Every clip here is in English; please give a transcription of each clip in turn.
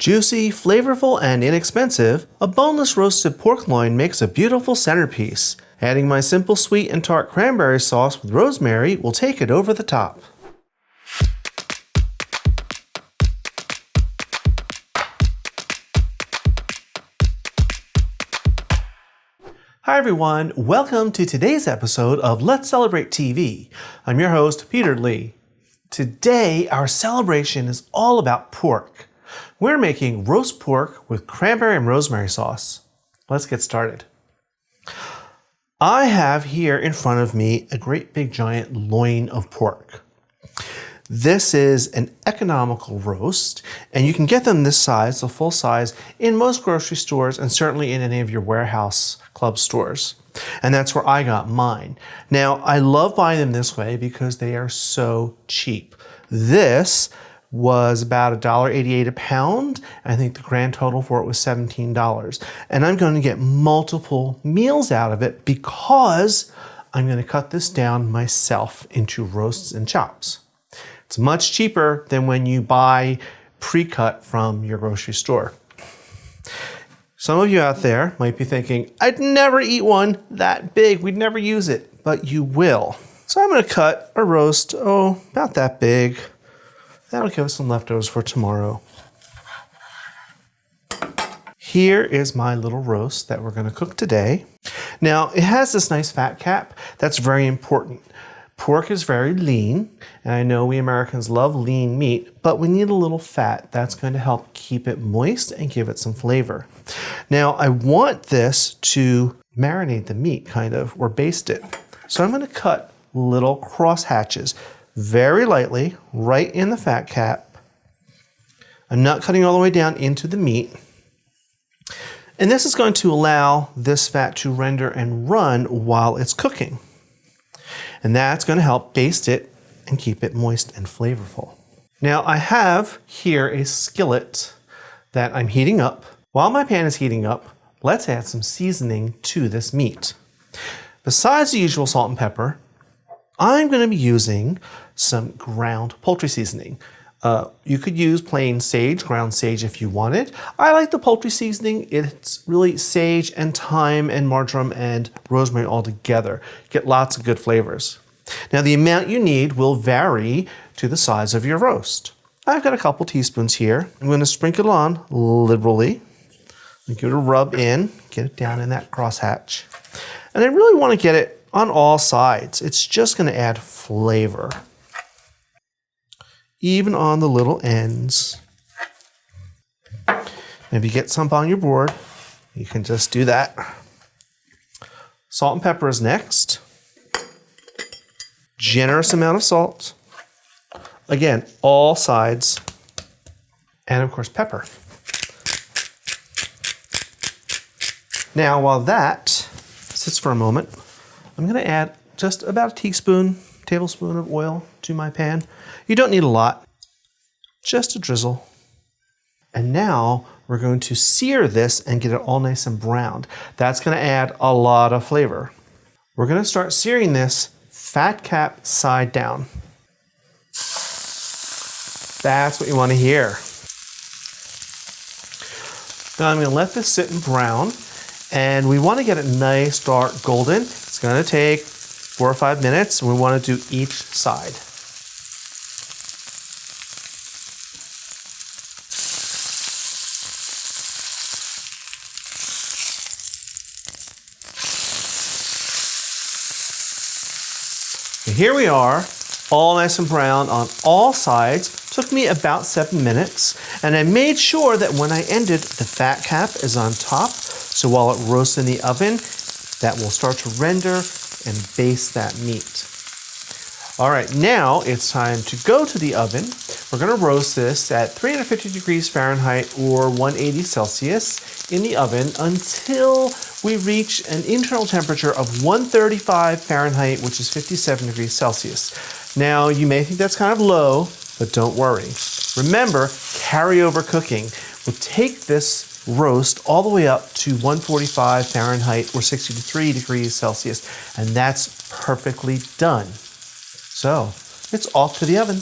Juicy, flavorful, and inexpensive, a boneless roasted pork loin makes a beautiful centerpiece. Adding my simple sweet and tart cranberry sauce with rosemary will take it over the top. Hi everyone, welcome to today's episode of Let's Celebrate TV. I'm your host, Peter Lee. Today, our celebration is all about pork. We're making roast pork with cranberry and rosemary sauce. Let's get started. I have here in front of me a great big giant loin of pork. This is an economical roast, and you can get them this size, the full size, in most grocery stores and certainly in any of your warehouse club stores. And that's where I got mine. Now, I love buying them this way because they are so cheap. This was about $1.88 a pound. I think the grand total for it was $17. And I'm going to get multiple meals out of it because I'm going to cut this down myself into roasts and chops. It's much cheaper than when you buy pre-cut from your grocery store. Some of you out there might be thinking, I'd never eat one that big. We'd never use it, but you will. So I'm going to cut a roast, about that big. That'll give us some leftovers for tomorrow. Here is my little roast that we're going to cook today. Now, it has this nice fat cap. That's very important. Pork is very lean, and I know we Americans love lean meat, but we need a little fat. That's going to help keep it moist and give it some flavor. Now, I want this to marinate the meat, or baste it. So I'm going to cut little cross hatches very lightly, right in the fat cap. I'm not cutting all the way down into the meat. And this is going to allow this fat to render and run while it's cooking. And that's going to help baste it and keep it moist and flavorful. Now I have here a skillet that I'm heating up. While my pan is heating up, let's add some seasoning to this meat. Besides the usual salt and pepper, I'm going to be using some ground poultry seasoning. You could use plain sage, ground sage if you wanted. I like the poultry seasoning. It's really sage and thyme and marjoram and rosemary all together. Get lots of good flavors. Now the amount you need will vary to the size of your roast. I've got a couple teaspoons here. I'm going to sprinkle it on liberally. Give it a rub in, get it down in that crosshatch. And I really want to get it on all sides. It's just going to add flavor. Even on the little ends. And if you get some on your board, you can just do that. Salt and pepper is next. Generous amount of salt. Again, all sides. And of course, pepper. Now, while that sits for a moment, I'm going to add just about a tablespoon of oil to my pan. You don't need a lot, just a drizzle. And now we're going to sear this and get it all nice and browned. That's going to add a lot of flavor. We're going to start searing this fat cap side down. That's what you want to hear. Now I'm going to let this sit and brown, and we want to get it nice, dark, golden. It's going to take 4 or 5 minutes, and we want to do each side. Here we are, all nice and brown on all sides. Took me about 7 minutes, and I made sure that when I ended, the fat cap is on top, so while it roasts in the oven, that will start to render and baste that meat. All right, now it's time to go to the oven. We're going to roast this at 350 degrees Fahrenheit or 180 Celsius in the oven until we reach an internal temperature of 135 Fahrenheit, which is 57 degrees Celsius. Now, you may think that's kind of low, but don't worry. Remember, carryover cooking will take this roast all the way up to 145 Fahrenheit or 63 degrees Celsius, and that's perfectly done. So, it's off to the oven.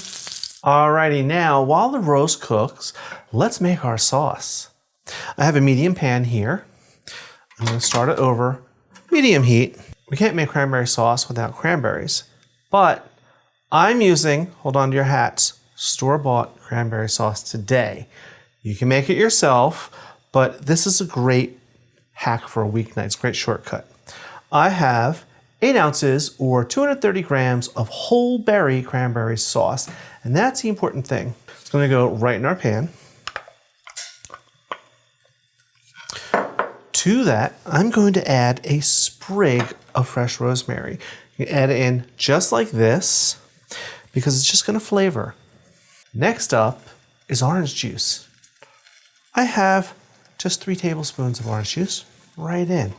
Alrighty, now while the roast cooks, let's make our sauce. I have a medium pan here. I'm going to start it over medium heat. We can't make cranberry sauce without cranberries, but I'm using, hold on to your hats, store-bought cranberry sauce today. You can make it yourself, but this is a great hack for a weeknight. It's a great shortcut. I have 8 ounces or 230 grams of whole berry cranberry sauce, and that's the important thing. It's going to go right in our pan. To that, I'm going to add a sprig of fresh rosemary. You can add it in just like this because it's just going to flavor. Next up is orange juice. I have just 3 tablespoons of orange juice right in.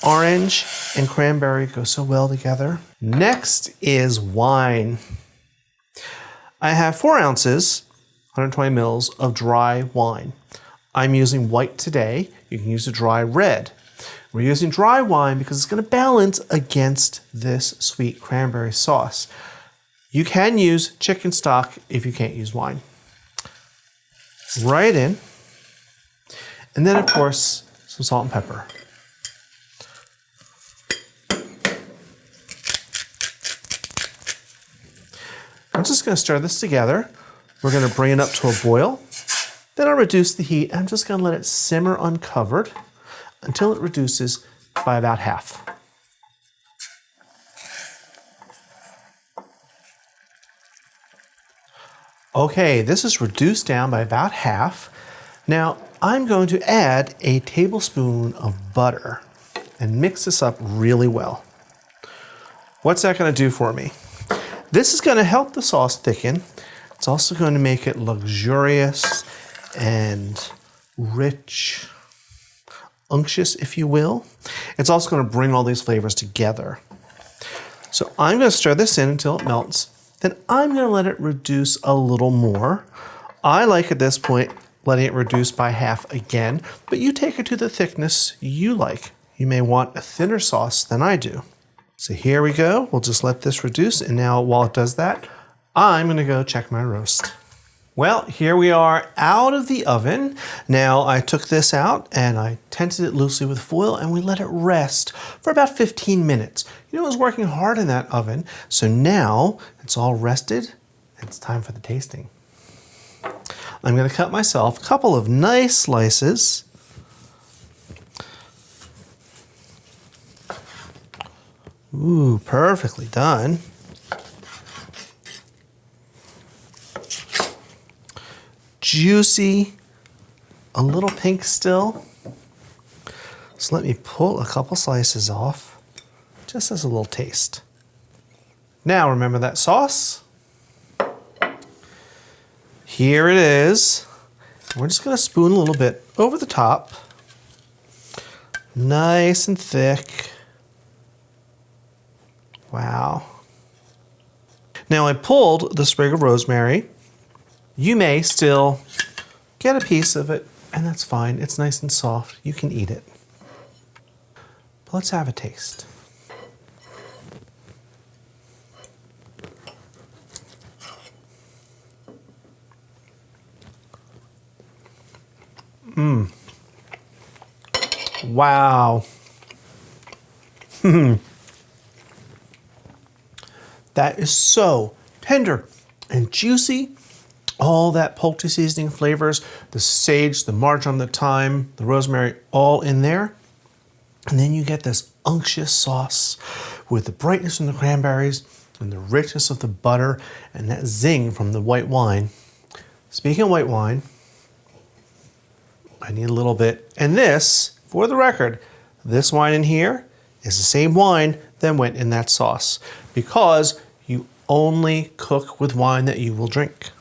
Orange and cranberry go so well together. Next is wine. I have 4 ounces, 120 mils of dry wine. I'm using white today. You can use a dry red. We're using dry wine because it's going to balance against this sweet cranberry sauce. You can use chicken stock if you can't use wine. Right in. And then, of course, some salt and pepper. I'm just going to stir this together. We're going to bring it up to a boil. Then I'll reduce the heat. I'm just going to let it simmer uncovered until it reduces by about half. Okay, this is reduced down by about half. Now I'm going to add a tablespoon of butter and mix this up really well. What's that going to do for me? This is going to help the sauce thicken. It's also going to make it luxurious and rich, unctuous, if you will. It's also going to bring all these flavors together. So I'm going to stir this in until it melts. Then I'm going to let it reduce a little more. I like at this point letting it reduce by half again, but you take it to the thickness you like. You may want a thinner sauce than I do. So here we go. We'll just let this reduce. And now while it does that, I'm going to go check my roast. Well, here we are out of the oven. Now I took this out and I tented it loosely with foil and we let it rest for about 15 minutes. You know, it was working hard in that oven. So now it's all rested. It's time for the tasting. I'm going to cut myself a couple of nice slices. Ooh, perfectly done. Juicy, a little pink still. So let me pull a couple slices off, just as a little taste. Now remember that sauce? Here it is. We're just gonna spoon a little bit over the top. Nice and thick. Wow. Now I pulled the sprig of rosemary. You may still get a piece of it, and that's fine. It's nice and soft. You can eat it. But let's have a taste. Mmm. Wow. That is so tender and juicy. All that poultry seasoning flavors, the sage, the marjoram, the thyme, the rosemary, all in there. And then you get this unctuous sauce with the brightness from the cranberries and the richness of the butter and that zing from the white wine. Speaking of white wine, I need a little bit. And this, for the record, this wine in here is the same wine that went in that sauce because you only cook with wine that you will drink.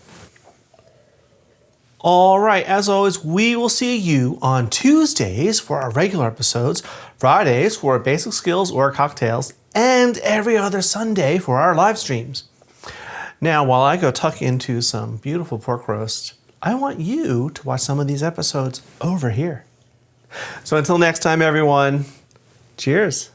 All right, as always, we will see you on Tuesdays for our regular episodes, Fridays for our basic skills or cocktails, and every other Sunday for our live streams. Now, while I go tuck into some beautiful pork roast, I want you to watch some of these episodes over here. So until next time, everyone, cheers.